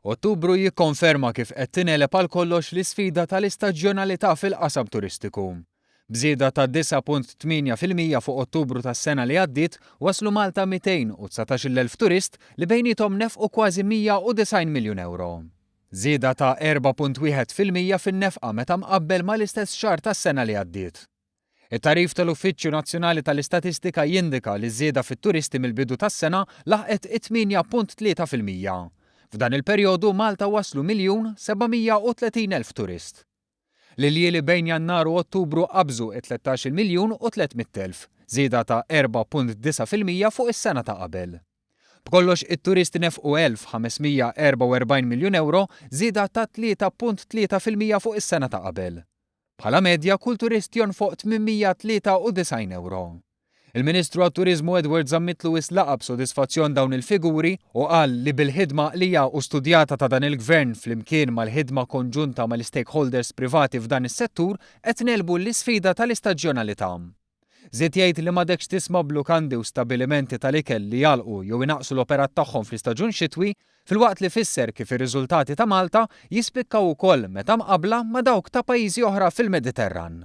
Ottubru jikkonferma kif qed tinelep għal kollox l-isfida tal-istaġjonalità fil-qasam turistiku. Bżieda ta' 9.8% fuq Ottubru tas-sena li għaddiet waslu Malta 219,000 turist li bejniethom nefqu kważi 190 miljun euro. Żieda ta' 4.1% fin-nefqa meta mqabbel mal-istess xahar tas-sena li għaddiet. It-tarif tal-Uffiċċju Nazzjonali tal-Istatistika jindika li żieda fit-turisti mill-bidu tas-sena laħqet 8.3%. F'dan il-perjodu Malta waslu 1,730,000 turist. L-iljieli bejn Jannar u Ottubru qabżu 13,300,000, żieda ta' 4.9% fuq is-sena ta' qabel. B'kollox it-turisti nefqu 1,544 miljun euro, żieda ta' 3.3% fuq is-sena ta' qabel. Bħala medja kull turist jonfoq 893 euro. Il-Ministru għat-Turiżmu Edward Zammitlu laqab b'sodisfazzjon dawn il-figuri u qal li bil-ħidma li hija studjata ta' dan il-Gvern flimkien mal-ħidma konġunta mal-stakeholders privati f'dan is-settur qed nelbu l-isfida tal-istaġjonalità. Żied jgħid li m'għadekx tisma' blukandi u stabbilimenti tal-ikel li jalqu jew inaqsu l-operat tagħhom fl-istaġun xitwi filwaqt li fisser kif ir-riżultati ta' Malta jispikkaw ukoll meta mqabbla ma' dawk ta' pajjiżi oħra fil-Mediterran.